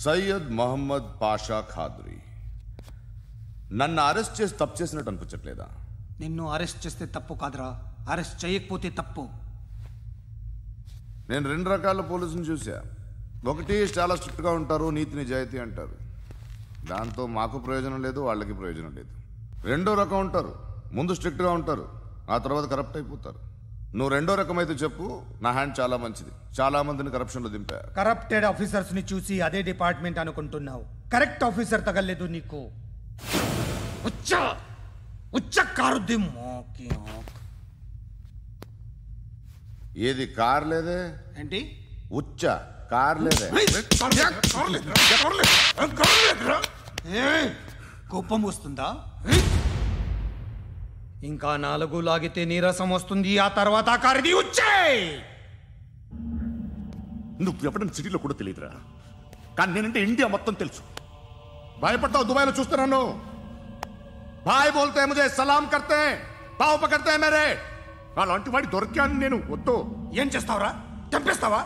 సయ్యద్ మొహమ్మద్ పాషా ఖాద్రీ. నన్ను అరెస్ట్ చేసి తప్పు చేసినట్టు అనిపించట్లేదా? నిన్ను అరెస్ట్ చేస్తే తప్పు కాదురా, అరెస్ట్ చేయకపోతే తప్పు. నేను 2 రకాల పోలీసుని చూసా. ఒకటి చాలా స్ట్రిక్ట్గా ఉంటారు, నీతి నిజాయితీ అంటారు, దాంతో మాకు ప్రయోజనం లేదు, వాళ్ళకి ప్రయోజనం లేదు. 2వ రకం ఉంటారు, ముందు స్ట్రిక్ట్గా ఉంటారు, ఆ తర్వాత కరప్ట్ అయిపోతారు. నువ్వు 2వ రకం అయితే చెప్పు. నా హ్యాండ్ చాలా మంచిది, చాలా మందిని కరప్షన్లో దింపా. కరప్టెడ్ ఆఫీసర్స్ ని చూసి అదే డిపార్ట్మెంట్ అనుకుంటున్నావు. కరెక్ట్ ఆఫీసర్ తగలేదు నీకు. ఏది కార్ లేదే? ఏంటి ఉచ్చ కార్ లేదే? కోపం వస్తుందా? ఇంకా 4 లాగితే నీరసం వస్తుంది, ఆ తర్వాత కారిది ఉచ్చే. నువ్వు ఎప్పుడైనా సిటీలో కూడా తెలియదురా, కానీ నేనంటే ఇండియా మొత్తం తెలుసు. భయపడతావు? దుబాయ్లో చూస్తున్నాను. భాయ్ బోల్తే ముజే సలాం కర్తే పావు పకర్తే మేరే. అలాంటి వాడి దొరికాను నేను. వద్దు. ఏం చేస్తావురా? చంపేస్తావా?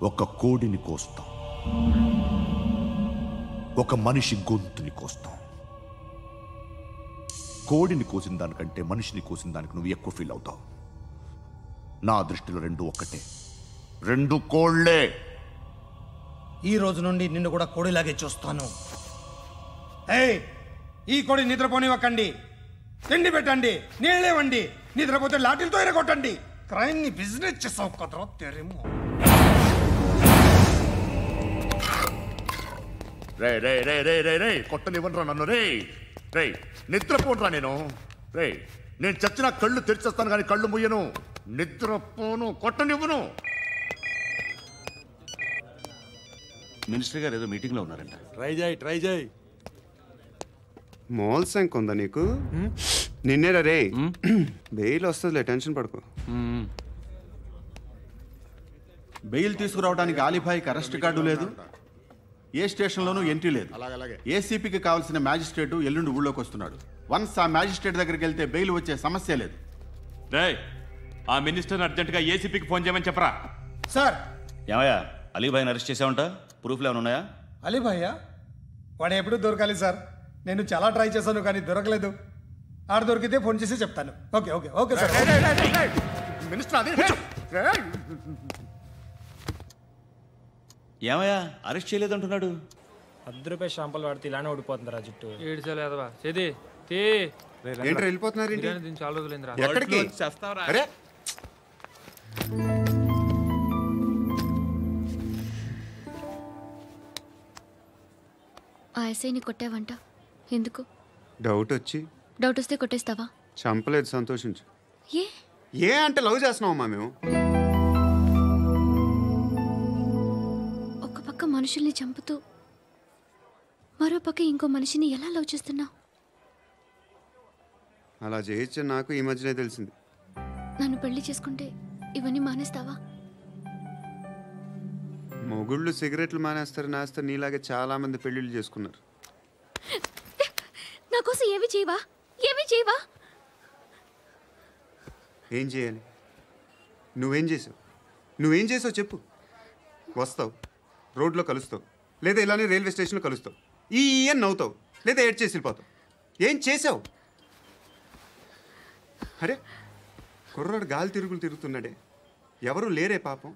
ఒక కోడిని కోస్తాం, ఒక మనిషి గొంతుని కోస్తాం. కోడిని కోసిన దానికంటే మనిషిని కోసిన దానికి నువ్వు ఎక్కువ ఫీల్ అవుతావు. నా దృష్టిలో 2 ఒక్కటే, 2 కోళ్లే. ఈ రోజు నుండి నిన్ను కూడా కోడిలాగే చూస్తాను. ఏయ్, ఈ కోడి నిద్రపోనివ్వకండి. తిండి పెట్టండి, నీళ్ళేవండి. నిద్రపోతే లాఠీలతో ఎరగొట్టండి. క్రైమ్ ని బిజినెస్ చేసావు కదరా తెరేమో. రే రే రే రే రే రే కొట్టనివ్వనరా నన్ను. రే రే నిద్రపోనరా నేను. రే నేను చచ్చిన కళ్ళు తెరిచేస్తాను కానీ కళ్ళు ముయ్యను. నిద్రపోను, కొట్టనివ్వను. మినిస్టర్ గారు ఏదో మీటింగ్లో ఉన్నారంట. ట్రై చేయి. మోల్ సంక్ ఉందా నీకు? నిన్నేరా రే. బెయిల్ వస్తుందిలే, టెన్షన్ పడుకో. బెయిల్ తీసుకురావడానికి ఆలిభాయికి అరెస్ట్ కార్డు లేదు, ఏ స్టేషన్లోనూ ఎంట్రీ లేదు. ఏసీపీకి కావాల్సిన మ్యాజిస్ట్రేటు ఎల్లుండి ఊళ్ళోకి వస్తున్నాడు. వన్స్ ఆ మ్యాజిస్ట్రేట్ దగ్గరికి వెళ్తే బెయిల్ వచ్చే సమస్య లేదు. ఆ మినిస్టర్ అర్జెంటుగా ఏసీపీకి ఫోన్ చేయమని చెప్పరా. సార్. ఏమయ్యా, అలీభాయిని అరెస్ట్ చేసావంట? ప్రూఫ్లు ఏమైనా ఉన్నాయా? అలీభాయ్యా? వాడు ఎప్పుడు దొరకాలి సార్. నేను చాలా ట్రై చేశాను కానీ దొరకలేదు. ఆడ దొరికితే ఫోన్ చేసి చెప్తాను. Okay okay okay sir. ఏమయ్యా, అరెస్ట్ చేయలేదంటున్నాడు? ₹10 షాంపూలు వాడితే ఇలానే ఓడిపోతుందిరా జుట్టు. ఏడ్చలేదవా చేది ఏంటి వెళ్ళిపోతున్నారు? చాలా రోజులైందిరా. ఎక్కడికి? అరే ఆ ఎస్ఐని కొట్టావంట, ఎందుకు? డౌట్ వచ్చి. డౌట్ వస్తే కొట్టేస్తావా? చంపలేదు, సంతోషించు. ఏ ఏ అంటే లవ్ చేస్తున్నావమ్మా మేము. ఒక పక్క మనుషుల్ని చంపుతూ మరో పక్క ఇంకో మనిషిని ఎలా లవ్ చేస్తున్నావు? అలా చేయొచ్చు నాకు ఈ మధ్యనే తెలిసింది. నన్ను పెళ్లి చేసుకుంటే ఇవన్నీ మానేస్తావా? మొగుళ్ళు సిగరెట్లు మానేస్తారు, నాస్తారు. నీలాగే చాలా మంది పెళ్లిళ్ళు చేసుకున్నారు. నా కోసం ఏమి చేయవా? ఏమి చేయవా? ఏం చేయాలి? నువ్వేం చేసావు చెప్పు. వస్తావు, రోడ్లో కలుస్తావు, లేదా ఇలానే రైల్వే స్టేషన్లో కలుస్తావు. ఈ అని నవ్వుతావు, లేదా ఏడ్ చేసి వెళ్ళిపోతావు. ఏం చేసావు? అరే కుర్రాడు గాలి తిరుగుతున్నాడే, ఎవరు లేరే పాపం.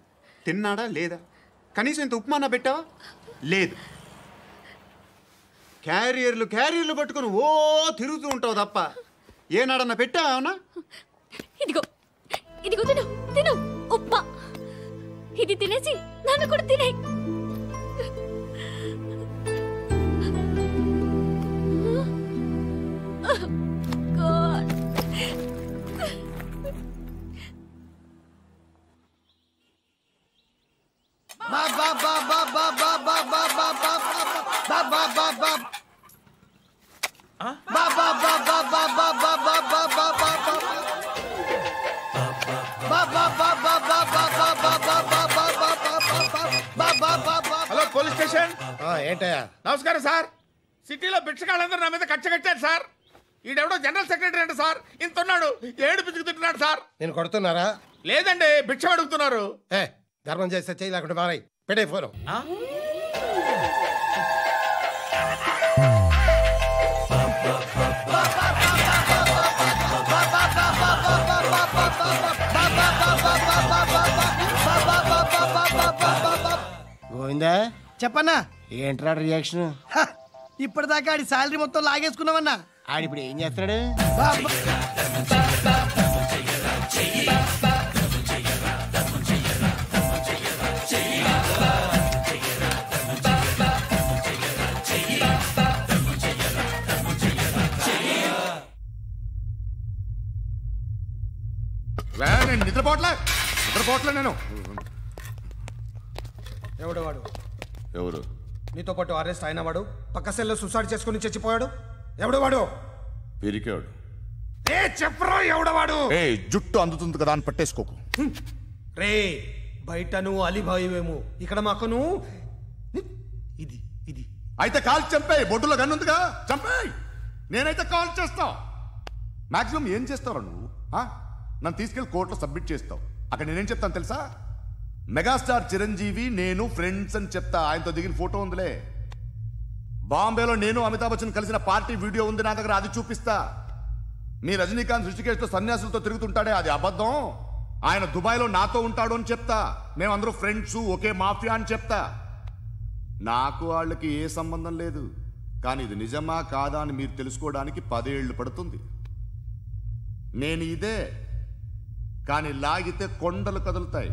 తిన్నాడా లేదా? కనీసం ఇంత ఉప్మానా పెట్టావా? లేదు. క్యారియర్లు పట్టుకుని ఓ తిరుగుతూ ఉంటావు తప్ప ఏనాడన్నా పెట్టావా? అవునా? ఇదిగో ఇదిగో తిను తిను ఉప్మా. ఇది తినేసి నన్ను కూడా తినే. Hello police station. ఏంటయ్యా? నమస్కారం సార్. సిటీలో భిక్షగాళ్ళందరూ నా మీద కట్టారు సార్. ఈడెవడో జనరల్ సెక్రటరీ అంట సార్. ఇంత ఉన్నాడు, 7 పిచ్చుకు తింటున్నాడు సార్. నేను కొడుతున్నారా? లేదండి, భిక్ష అడుగుతున్నారు. ధర్మం చేస్తే చేయి, లేకుండా మారాయి. పెట్టే ఫోను. అర్థమైందా? చెప్పన్నా. ఏంట్రా రియాక్షన్? ఇప్పటిదాకా ఆడి శాలరీ మొత్తం లాగేసుకున్నావన్నా. ఆడిప్పుడు ఏం చేస్తాడు? నేను నిద్రపోవట్లే నేను. ఎవడు వాడు? ఎవరు? నీతో పాటు అరెస్ట్ అయిన వాడు, పక్క సెల్లో సూసైడ్ చేసుకుని చచ్చిపోయాడు. ఎవడు వాడు? పిరికాడు. ఏ చెప్పరా ఎవడవాడు? ఏ జుట్టు అందుతుంది కదా అని పట్టేసుకోకు. రే బయట నువ్వు అలీబాయివేమో, ఇక్కడ మాకు నువ్వు ఇది ఇది. అయితే కాల్ చంపేయి, బొడ్డులో గన్నుందిగా చంపేయి. నేనైతే కాల్ చేస్తా. మాక్సిమం ఏం చేస్తావు నువ్వు? నన్ను తీసుకెళ్లి కోర్టులో సబ్మిట్ చేస్తావు. అక్కడ నేనేం చెప్తాను తెలుసా? మెగాస్టార్ చిరంజీవి నేను ఫ్రెండ్స్ అని చెప్తా. ఆయనతో దిగిన ఫోటో ఉందిలే. బాంబేలో నేను అమితాబ్ బచ్చన్ కలిసిన పార్టీ వీడియో ఉంది నా దగ్గర, అది చూపిస్తా. మీ రజనీకాంత్ ఋషికేశ్తో సన్యాసులతో తిరుగుతుంటాడే, అది అబద్ధం. ఆయన దుబాయ్లో నాతో ఉంటాడు అని చెప్తా. మేమందరూ ఫ్రెండ్స్, ఒకే మాఫియా అని చెప్తా. నాకు వాళ్ళకి ఏ సంబంధం లేదు. కానీ ఇది నిజమా కాదా అని మీరు తెలుసుకోవడానికి 10 ఏళ్ళు పడుతుంది. నేను ఇదే, కానీ లాగితే కొండలు కదులుతాయి.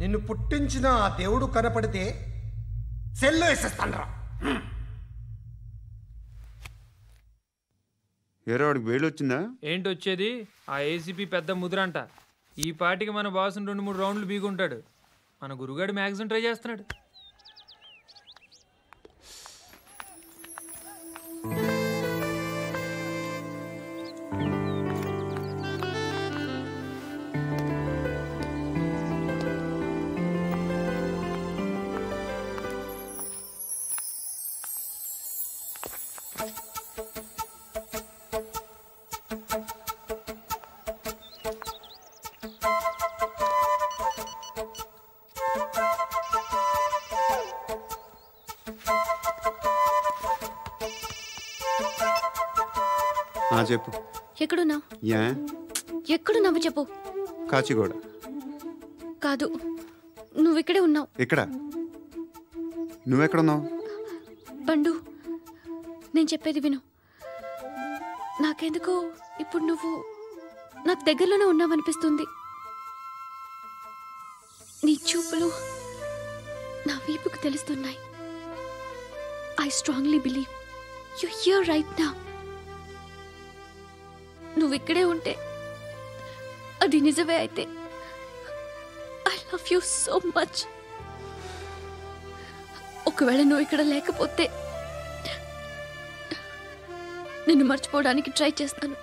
నిన్ను పుట్టించిన ఆ దేవుడు కనపడితే సెల్లో వేసేస్తానరా. ఏరో వాడికి వేలు వచ్చిందా? ఏంటి వచ్చేది? ఆ ఏసీపీ పెద్ద ముద్రంట. ఈ పార్టీకి మన బాసుని 2-3 రౌండ్లు బీగుంటాడు. మన గురుగాడు మ్యాగజైన్ ట్రై చేస్తున్నాడు. చెప్పు. ఎక్కడున్నావు? యా ఎక్కడున్నావు చెప్పు. కాచిగూడ. కాదు, నువ్వు ఇక్కడే ఉన్నావు. ఇక్కడ నువ్వెక్కడున్నావు? పండు, నేను చెప్పేది విను. నాకెందుకో ఇప్పుడు నువ్వు నాకు దగ్గరలోనే ఉన్నావనిపిస్తుంది. నీ చూపులు నా వీపుకు తెలుస్తున్నాయి. I strongly believe you here right now. నువ్వు ఇక్కడే ఉంటే అది నిజమే అయితే I love you so much. ఒకవేళ నువ్వు ఇక్కడ లేకపోతే నిన్ను మర్చిపోవడానికి ట్రై చేస్తాను.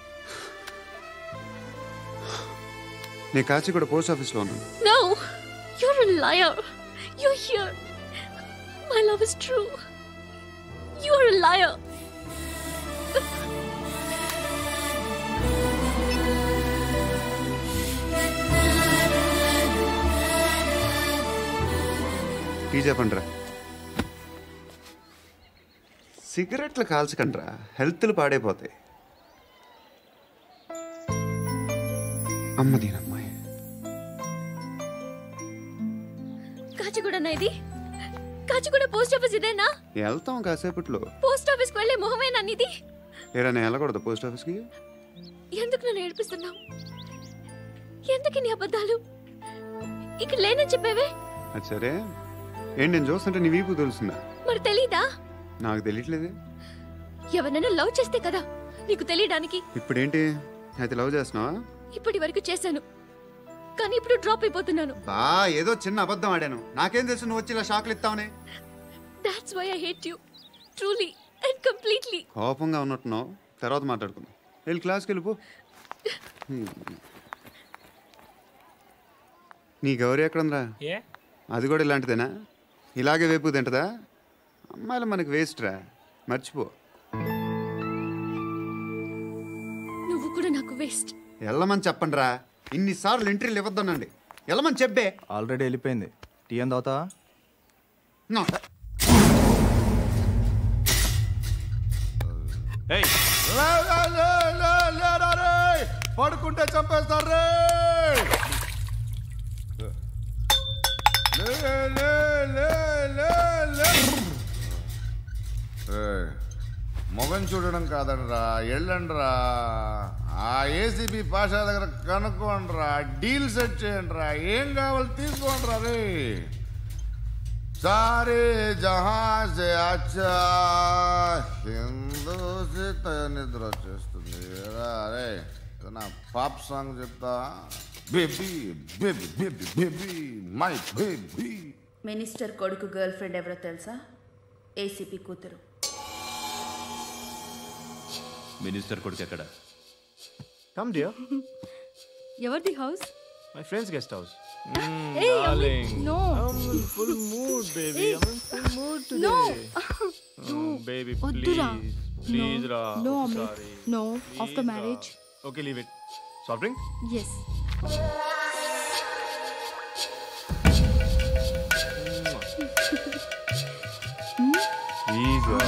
నేను కాచిగూడ పోస్ట్ ఆఫీస్లో ఉన్నాను. No, you're a liar. You're here. My love is true. You're a liar. Tea చెప్పండిరా. సిగరెట్లు కాల్చకండ్రా, హెల్త్లు పాడైపోతాయి. అమ్మదీనమ్మాయి. కాచిగూడనా ఇది? కాచిగూడ పోస్ట్ ఆఫీస్ ఇదేనా? వెళ్తాం కాసేపట్లో. పోస్ట్ ఆఫీస్ కి వెళ్ళే మొహమేనా నీది? ఏరా నేను వెళ్ళకూడదు పోస్ట్ ఆఫీస్కి? ఎందుకు నన్ను ఏడిపిస్తున్నావు? ఎందుకు నీ అబద్ధాలు? ఇక్కడ లేనని చెప్పేవే. అది సరే, ఏంటి నేను చూస్తుంటే నీ వీపు తెలుస్తుందా? మరి తెలీదా? నాకు తెలియట్లేదే. ఎవరైనా లవ్ చేస్తే కదా నీకు తెలియడానికి. ఇప్పుడేంటి అయితే లవ్ చేస్తున్నావా? ఇప్పటి వరకు చేశాను, కానీ ఇప్పుడు డ్రాప్ అయిపోతున్నాను. బా ఏదో చిన్న అబద్ధం ఆడాను. నాకేం తెలుసు నువ్వు వచ్చి ఇలా షాక్లు ఇస్తావనే. That's why I hate you. Truly and completely. కోపంగా ఉన్నట్టున్నావు, తర్వాత మాట్లాడుకుందాం. వెళ్ళి క్లాస్కి వెళ్ళిపో. నీ గౌరీ ఎక్కడుందిరా? అది కూడా ఇలాంటిదేనా? ఇలాగే వేపు తింటదా? అమ్మాయిలు మనకి వేస్ట్ రా, మర్చిపో. నువ్వు కూడా నాకు వేస్ట్. వెళ్ళమని చెప్పండి రా. ఇన్నిసార్లు ఎంట్రీలు ఇవ్వద్దనండి. వెళ్ళమని చెప్పే. ఆల్రెడీ వెళ్ళిపోయింది. టీ ఏం తాగుతావా? పడుకుంటే చంపేస్తారు రే. లే, లే, లే, లే, లే. మొగం చూడడం కాదండ్రా, వెళ్ళండ్రా. ఆ ఏసీపీ పాషా దగ్గర కనుక్కోండ్రా, డీల్ సెట్ చేయండిరా, ఏం కావాలి తీసుకోండిరా రే. సారే జహా సే అచ్చా హిందూ నిద్ర వచ్చేస్తుంది రే. నా పాప్ సాంగ్ చెప్తా. Baby baby baby baby my baby. Minister కొడుకు గర్ల్ ఫ్రెండ్ ఎవరో తెలుసా? ఏసీపీ కూతురు. మినిస్టర్ కొడుకు ఎక్కడ? Come dear. ఎవరిది house? My friend's guest house. Hey, Darling. no. I'm in full mood, baby. Hey. I'm in full mood today. No. Baby, వద్దురా. please. Please, No. Ra. No, I'm Amit. sorry. No. Please, After Ra. marriage. Okay, leave it. Soft drink? Yes. Please, Ra.